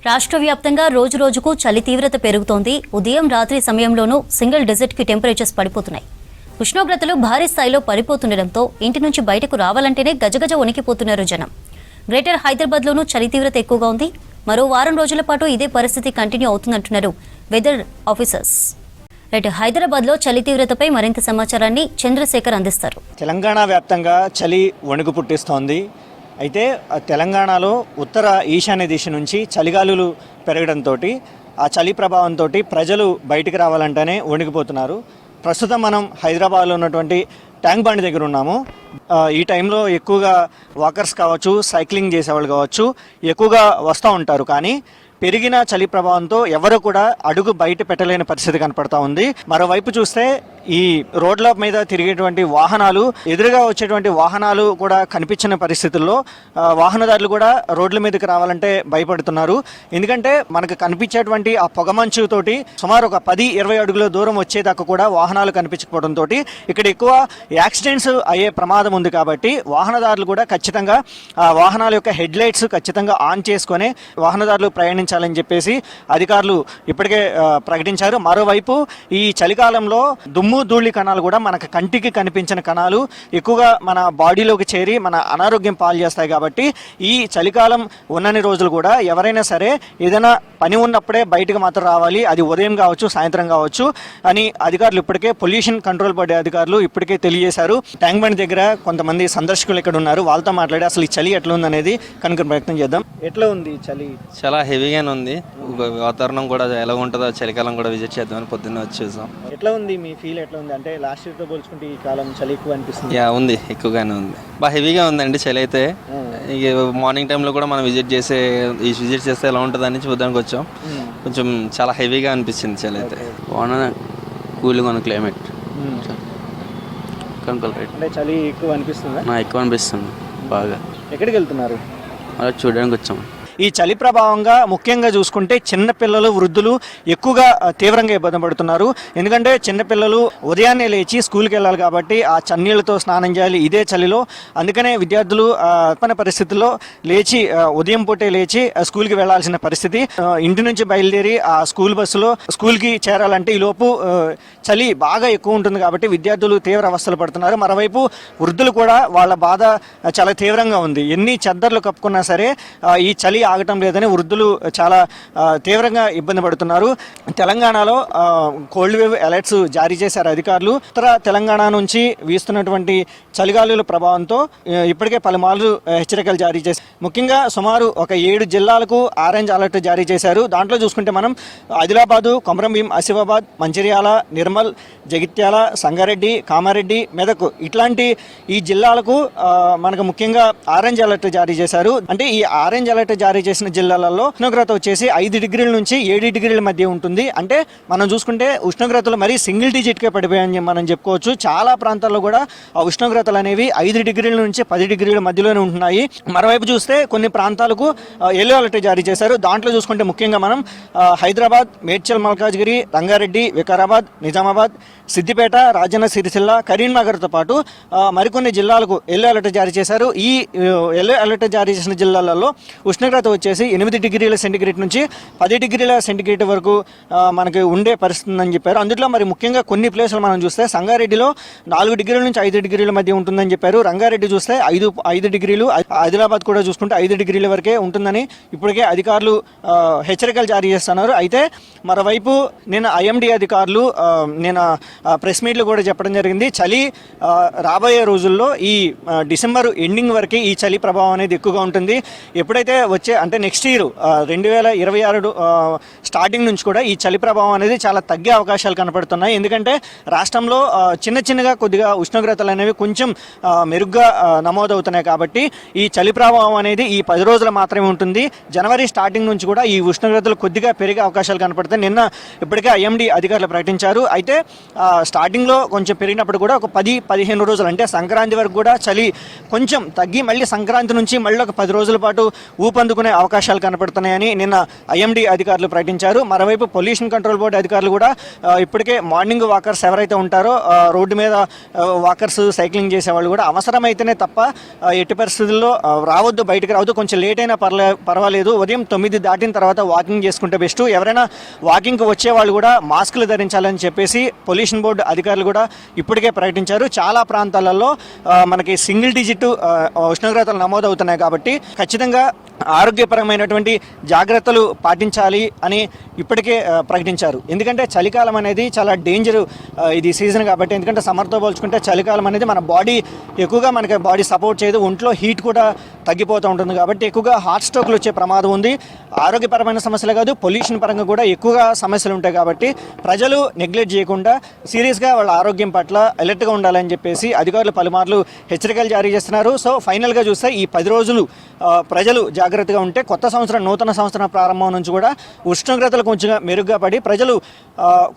రాష్ట్ర వ్యాప్తంగా రోజు రోజుకు చలి తీవ్రత పెరుగుతోంది. ఉదయం రాత్రి సమయంలోనూ సింగిల్ డిజిట్కి టెంపరేచర్స్ పడిపోతున్నాయి. ఉష్ణోగ్రతలు భారీ స్థాయిలో పడిపోతుండటంతో ఇంటి నుంచి బయటకు రావాలంటేనే గజగజ వణికిపోతున్నారు జనం. గ్రేటర్ హైదరాబాద్లోనూ చలి తీవ్రత ఎక్కువగా ఉంది. మరో వారం రోజుల పాటు ఇదే పరిస్థితి కంటిన్యూ అవుతుందంటున్నారు వెదర్ ఆఫీసర్స్. హైదరాబాద్లో చలి తీవ్రతపై మరింత సమాచారాన్ని చంద్రశేఖర్ అందిస్తారు. తెలంగాణ వ్యాప్తంగా చలి వణుకు పుట్టిస్తోంది. అయితే తెలంగాణలో ఉత్తర ఈశాన్య దిశ నుంచి చలిగాలులు పెరగడంతో ఆ చలి ప్రభావంతో ప్రజలు బయటికి రావాలంటేనే వణికిపోతున్నారు. ప్రస్తుతం మనం హైదరాబాద్లో ఉన్నటువంటి ట్యాంక్ బండ్ దగ్గర ఉన్నాము. ఈ టైంలో ఎక్కువగా వాకర్స్ కావచ్చు, సైక్లింగ్ చేసేవాళ్ళు కావచ్చు ఎక్కువగా వస్తూ ఉంటారు. కానీ పెరిగిన చలి ప్రభావంతో ఎవరు కూడా అడుగు బయట పెట్టలేని పరిస్థితి కనపడతా ఉంది. మరోవైపు చూస్తే ఈ రోడ్ల మీద తిరిగేటువంటి వాహనాలు, ఎదురుగా వచ్చేటువంటి వాహనాలు కూడా కనిపించిన పరిస్థితుల్లో వాహనదారులు కూడా రోడ్ల మీదకి రావాలంటే భయపడుతున్నారు. ఎందుకంటే మనకు కనిపించేటువంటి ఆ పొగమంచుతోటి సుమారు ఒక 10-20 అడుగుల దూరం వచ్చేదాకా కూడా వాహనాలు కనిపించకపోవడంతో ఇక్కడ ఎక్కువ యాక్సిడెంట్స్ అయ్యే ప్రమాదం ఉంది. కాబట్టి వాహనదారులు కూడా ఖచ్చితంగా వాహనాల యొక్క హెడ్ లైట్స్ ఖచ్చితంగా ఆన్ చేసుకొని వాహనదారులు ప్రయాణించాలని చెప్పేసి అధికారులు ఇప్పటికే ప్రకటించారు. మరోవైపు ఈ చలికాలంలో దుమ్ము ధూళి కణాలు కూడా మనకు కంటికి కనిపించిన కణాలు ఎక్కువగా మన బాడీలోకి చేరి మన అనారోగ్యం పాలు చేస్తాయి. కాబట్టి ఈ చలికాలం ఉన్నన్ని రోజులు కూడా ఎవరైనా సరే ఏదైనా పని ఉన్నప్పుడే బయటకు మాత్రం రావాలి. అది ఉదయం కావచ్చు, సాయంత్రం కావచ్చు అని అధికారులు ఇప్పటికే పొల్యూషన్ కంట్రోల్ బోర్డు అధికారులు ఇప్పటికే తెలియజేశారు. ట్యాంక్ బండ్ దగ్గర కొంతమంది సందర్శకులు ఇక్కడ ఉన్నారు. వాళ్ళతో మాట్లాడి అసలు ఈ చలి ఎట్లా ఉంది అనేది కనుక్కునే ప్రయత్నం చేద్దాం. ఎట్లా ఉంది చలి? చాలా హెవీగానే ఉంది. వాతావరణం కూడా ఎలా ఉంటుందో చలికాలం కూడా విజిట్ చేద్దామని పొద్దున్నే వచ్చి చూసాం. ఎట్లా ఉంది మీ ఫీల్? ఎట్లా ఉంది అంటే లాస్ట్ ఇయర్తో పోల్చుకుంటే ఈ కాలం చలి ఎక్కువ అనిపిస్తుంది? ఉంది, ఎక్కువగానే ఉంది. బాగా హెవీగా ఉందండి చలి అయితే. ఇక మార్నింగ్ టైంలో కూడా మనం విజిట్ చేస్తే ఎలా ఉంటుందని చూడడానికి వచ్చాం. కొంచెం చాలా హెవీగా అనిపించింది చలి అయితే. కూల్గా ఉన్న క్లైమేట్ అంటే చలి ఎక్కువ అనిపిస్తుందా? ఎక్కువ అనిపిస్తుంది బాగా. ఎక్కడికి వెళ్తున్నారు? అలా చూడడానికి వచ్చాం. ఈ చలి ప్రభావంగా ముఖ్యంగా చూసుకుంటే చిన్నపిల్లలు, వృద్ధులు ఎక్కువగా తీవ్రంగా ఇబ్బంది పడుతున్నారు. ఎందుకంటే చిన్నపిల్లలు ఉదయాన్నే లేచి స్కూల్కి వెళ్ళాలి కాబట్టి ఆ చన్నీళ్ళతో స్నానం చేయాలి ఇదే చలిలో. అందుకనే విద్యార్థులు తప్పని పరిస్థితుల్లో లేచి ఉదయం పూటే లేచి స్కూల్కి వెళ్లాల్సిన పరిస్థితి. ఇంటి నుంచి బయలుదేరి ఆ స్కూల్ బస్సులో స్కూల్కి చేరాలంటే ఈ లోపు చలి బాగా ఎక్కువ ఉంటుంది కాబట్టి విద్యార్థులు తీవ్ర అవస్థలు పడుతున్నారు. మరోవైపు వృద్ధులు కూడా వాళ్ళ బాధ చాలా తీవ్రంగా ఉంది. ఎన్ని చెద్దర్లు కప్పుకున్నా సరే ఈ చలి ఆగటం లేదని వృద్ధులు చాలా తీవ్రంగా ఇబ్బంది పడుతున్నారు. తెలంగాణలో కోల్డ్ వేవ్ అలర్ట్స్ జారీ చేశారు అధికారులు. ఉత్తర తెలంగాణ నుంచి వీస్తున్నటువంటి చలిగాలుల ప్రభావంతో ఇప్పటికే పలుమార్లు హెచ్చరికలు జారీ చేశారు. ముఖ్యంగా సుమారు ఒక 7 జిల్లాలకు ఆరెంజ్ అలర్ట్ జారీ చేశారు. దాంట్లో చూసుకుంటే మనం ఆదిలాబాదు, కొమరంభీం, ఆసిఫాబాద్, మంచిర్యాల, నిర్మల్, జగిత్యాల, సంగారెడ్డి, కామారెడ్డి, మెదక్ ఇట్లాంటి ఈ జిల్లాలకు మనకు ముఖ్యంగా ఆరెంజ్ అలర్ట్ జారీ చేశారు. అంటే ఈ ఆరెంజ్ అలర్ట్ జారీ చేసిన జిల్లాలలో ఉష్ణోగ్రత వచ్చేసి 5 డిగ్రీల నుంచి 7 డిగ్రీల మధ్య ఉంటుంది. అంటే మనం చూసుకుంటే ఉష్ణోగ్రతలు మరీ సింగిల్ డిజిట్కే పడిపోయాయని మనం చెప్పుకోవచ్చు. చాలా ప్రాంతాల్లో కూడా ఆ ఉష్ణోగ్రతలు అనేవి 5 డిగ్రీల నుంచి 10 డిగ్రీల మధ్యలోనే ఉంటున్నాయి. మరోవైపు చూస్తే కొన్ని ప్రాంతాలకు ఎల్లో అలర్ట్ జారీ చేశారు. దాంట్లో చూసుకుంటే ముఖ్యంగా మనం హైదరాబాద్, మేడ్చల్, మల్కాజ్గిరి, రంగారెడ్డి, వికారాబాద్, నిజామాబాద్, సిద్దిపేట, రాజన్న సిరిసిల్ల, కరీంనగర్తో పాటు మరికొన్ని జిల్లాలకు ఎల్లో అలర్ట్ జారీ చేశారు. ఈ ఎల్లో అలర్ట్ జారీ చేసిన జిల్లాలలో ఉష్ణోగ్రత వచ్చేసి 8 డిగ్రీల సెంటిగ్రేడ్ నుంచి 10 డిగ్రీల సెంటిగ్రేడ్ వరకు మనకి ఉండే పరిస్థితి ఉందని చెప్పారు. అందులో మరి ముఖ్యంగా కొన్ని ప్లేసులు మనం చూస్తే సంగారెడ్డిలో 4 డిగ్రీల నుంచి 5 డిగ్రీల మధ్య ఉంటుందని చెప్పారు. రంగారెడ్డి చూస్తే 5 డిగ్రీలు, ఆదిలాబాద్ కూడా చూసుకుంటే 5 డిగ్రీల వరకే ఉంటుందని ఇప్పటికే అధికారులు హెచ్చరికలు జారీ చేస్తున్నారు. అయితే మరోవైపు నేను ఐఎండీ అధికారులు నేను ప్రెస్ మీట్లు కూడా చెప్పడం జరిగింది. చలి రాబోయే రోజుల్లో ఈ డిసెంబర్ ఎండింగ్ వరకు ఈ చలి ప్రభావం అనేది ఎక్కువగా ఉంటుంది. ఎప్పుడైతే వచ్చే అంటే నెక్స్ట్ ఇయర్ 2026 స్టార్టింగ్ నుంచి కూడా ఈ చలి ప్రభావం అనేది చాలా తగ్గే అవకాశాలు కనపడుతున్నాయి. ఎందుకంటే రాష్ట్రంలో చిన్నగా కొద్దిగా ఉష్ణోగ్రతలు అనేవి కొంచెం మెరుగ్గా నమోదవుతున్నాయి. కాబట్టి ఈ చలి ప్రభావం అనేది ఈ 10 రోజులు మాత్రమే ఉంటుంది. జనవరి స్టార్టింగ్ నుంచి కూడా ఈ ఉష్ణోగ్రతలు కొద్దిగా పెరిగే అవకాశాలు కనపడతాయి. నిన్న ఇప్పటికే ఐఎండీ అధికారులు ప్రకటించారు. అయితే స్టార్టింగ్లో కొంచెం పెరిగినప్పుడు కూడా ఒక 10-15 రోజులు అంటే సంక్రాంతి వరకు కూడా చలి కొంచెం తగ్గి మళ్ళీ సంక్రాంతి నుంచి మళ్ళీ ఒక 10 రోజుల పాటు ఊపందుకునే పెరుగుతూనే అవకాశాలు కనపడుతున్నాయని నిన్న ఐఎండీ అధికారులు ప్రకటించారు. మరోవైపు పొల్యూషన్ కంట్రోల్ బోర్డు అధికారులు కూడా ఇప్పటికే మార్నింగ్ వాకర్స్ ఎవరైతే ఉంటారో రోడ్డు మీద వాకర్స్ సైక్లింగ్ చేసేవాళ్ళు కూడా అవసరమైతేనే తప్ప ఎట్టి పరిస్థితుల్లో రావద్దు, బయటకు రావద్దు, కొంచెం లేట్ అయినా పర్వాలేదు, ఉదయం 9 దాటిన తర్వాత వాకింగ్ చేసుకుంటే బెస్ట్, ఎవరైనా వాకింగ్కి వచ్చే వాళ్ళు కూడా మాస్కులు ధరించాలని చెప్పేసి పొల్యూషన్ బోర్డు అధికారులు కూడా ఇప్పటికే ప్రకటించారు. చాలా ప్రాంతాలలో మనకి సింగిల్ డిజిట్ ఉష్ణోగ్రతలు నమోదవుతున్నాయి కాబట్టి ఖచ్చితంగా ఆరోగ్యపరమైనటువంటి జాగ్రత్తలు పాటించాలి అని ఇప్పటికే ప్రకటించారు. ఎందుకంటే చలికాలం అనేది చాలా డేంజర్ ఇది సీజన్ కాబట్టి. ఎందుకంటే సమ్మర్తో పోల్చుకుంటే చలికాలం అనేది మన బాడీ ఎక్కువగా మనకి బాడీ సపోర్ట్ చేయదు, ఒంట్లో హీట్ కూడా తగ్గిపోతూ ఉంటుంది కాబట్టి ఎక్కువగా హార్ట్ స్ట్రోక్లు వచ్చే ప్రమాదం ఉంది. ఆరోగ్యపరమైన సమస్యలే కాదు, పొల్యూషన్ పరంగా కూడా ఎక్కువగా సమస్యలు ఉంటాయి కాబట్టి ప్రజలు నెగ్లెక్ట్ చేయకుండా సీరియస్గా వాళ్ళ ఆరోగ్యం పట్ల అలర్ట్గా ఉండాలని చెప్పేసి అధికారులు పలుమార్లు హెచ్చరికలు జారీ చేస్తున్నారు. సో ఫైనల్గా చూస్తే ఈ 10 రోజులు ప్రజలు జాగ్రత్తగా ఉంటే కొత్త సంవత్సరం, నూతన సంవత్సరం ప్రారంభం నుంచి కూడా ఉష్ణోగ్రతలు కొంచెం మెరుగ్గా పడి ప్రజలు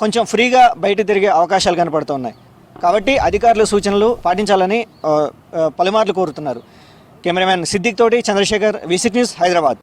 కొంచెం ఫ్రీగా బయట తిరిగే అవకాశాలు కనపడుతున్నాయి. కాబట్టి అధికారుల సూచనలు పాటించాలని పలుమార్లు కోరుతున్నారు. కెమెరామెన్ సిద్దిక్ తోటి చంద్రశేఖర్, విసిట్ న్యూస్, హైదరాబాద్.